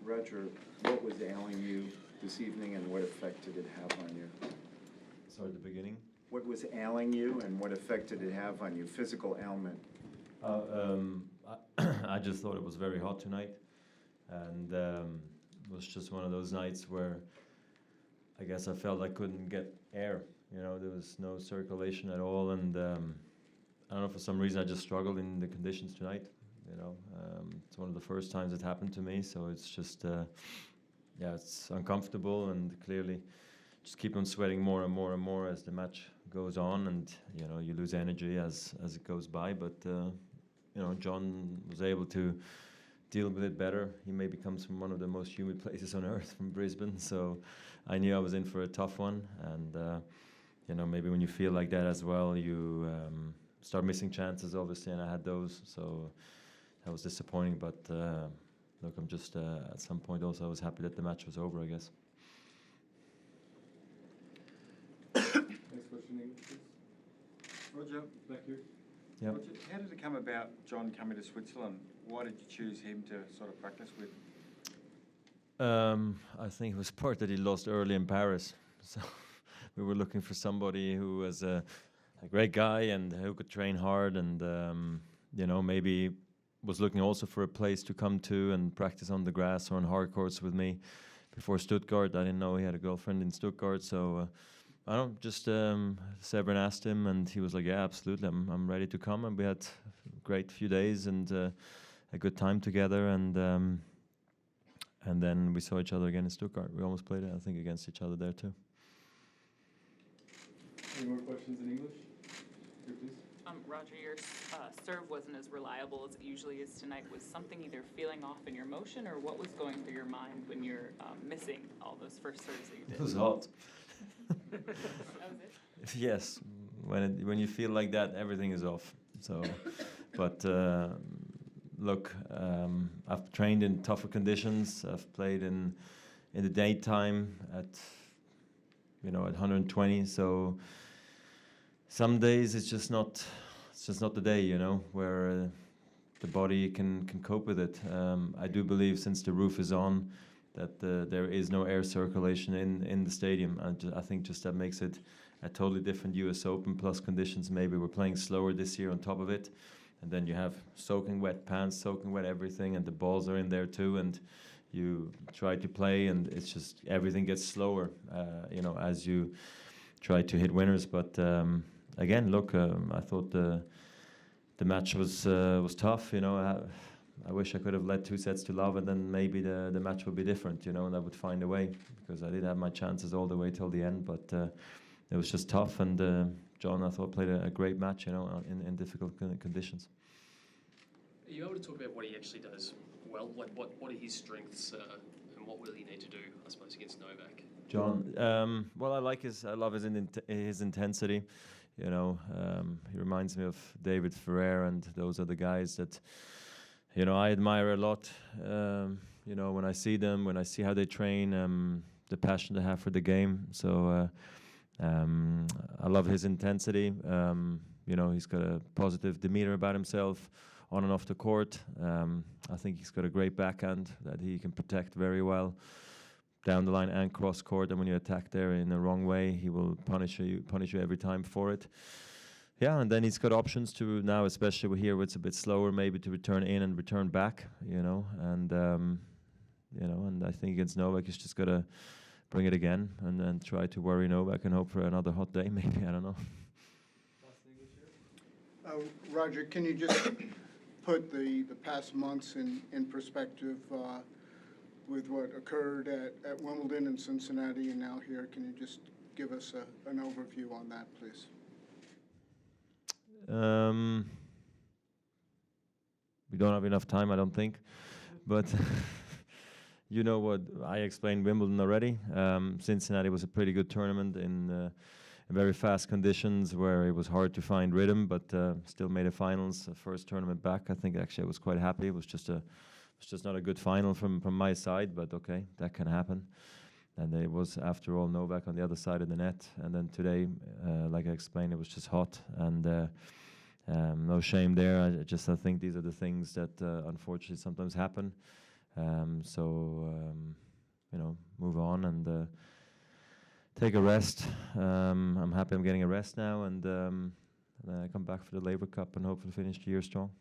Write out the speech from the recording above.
Roger, what was ailing you this evening and what effect did it have on you? Sorry, at the beginning? What was ailing you and what effect did it have on you, physical ailment? I just thought it was very hot tonight, and it was just one of those nights where I guess I felt I couldn't get air. You know, there was no circulation at all, and I don't know, for some reason I just struggled in the conditions tonight. You know, it's one of the first times it happened to me, so it's just, yeah, it's uncomfortable, and clearly just keep on sweating more and more and more as the match goes on, and you know, you lose energy as it goes by. But you know, John was able to deal with it better. He maybe comes from one of the most humid places on earth, from Brisbane, so I knew I was in for a tough one. And you know, maybe when you feel like that as well, you start missing chances, obviously, and I had those, so that was disappointing. But look, I'm just at some point also I was happy that the match was over, I guess. Next question, English, please. Roger, Back here. Yeah. Roger, how did it come about, John coming to Switzerland? Why did you choose him to sort of practice with? I think it was part that he lost early in Paris. So we were looking for somebody who was a great guy and who could train hard, and you know, maybe was looking also for a place to come to and practice on the grass or on hard courts with me before Stuttgart. I didn't know he had a girlfriend in Stuttgart, so I don't just Severin asked him, and he was like, "Yeah, absolutely, I'm ready to come." And we had a great few days and a good time together, and then we saw each other again in Stuttgart. We almost played, I think, against each other there too. Any more questions in English? Here, please. Roger, your serve wasn't as reliable as it usually is tonight. Was something either feeling off in your motion, or what was going through your mind when you're missing all those first serves that you did? It was hot. That was it? Yes, when you feel like that, everything is off. So, but look, I've trained in tougher conditions. I've played in the daytime at 120. So some days it's just not the day, you know, where the body can cope with it. I do believe, since the roof is on, that there is no air circulation in the stadium. I think just that makes it a totally different US Open, plus conditions. Maybe we're playing slower this year on top of it, and then you have soaking wet pants, soaking wet everything, and the balls are in there too, and you try to play, and it's just everything gets slower, you know, as you try to hit winners. But again, look, I thought the match was tough, you know. I wish I could have led 2 sets to love, and then maybe the match would be different, you know, and I would find a way, because I did have my chances all the way till the end, but it was just tough. And John, I thought, played a great match, you know, in difficult conditions. Are you able to talk about what he actually does well? Like, what are his strengths, and what will he need to do, I suppose, against Novak? John, well, I love his intensity. You know, he reminds me of David Ferrer, and those are the guys that, you know, I admire a lot. You know, when I see them, when I see how they train, the passion they have for the game. So I love his intensity. You know, he's got a positive demeanor about himself on and off the court. I think he's got a great backhand that he can protect very well down the line and cross court. And when you attack there in the wrong way, he will punish you every time for it. Yeah, and then he's got options to now, especially here where it's a bit slower, maybe to return in and return back, you know. And you know, and I think against Novak, he's just got to bring it again and then try to worry Novak and hope for another hot day, maybe. I don't know. Roger, can you just put the past months in perspective with what occurred at Wimbledon and Cincinnati and now here? Can you just give us an overview on that, please? We don't have enough time, I don't think. But you know what, I explained Wimbledon already. Cincinnati was a pretty good tournament in very fast conditions where it was hard to find rhythm, but still made a finals, first tournament back. I think actually I was quite happy. It was just not a good final from my side, but okay, that can happen. And it was, after all, Novak on the other side of the net. And then today, like I explained, it was just hot, and no shame there. I think these are the things that unfortunately sometimes happen. You know, move on and take a rest. I'm happy I'm getting a rest now, and I come back for the Labour Cup and hopefully finish the year strong.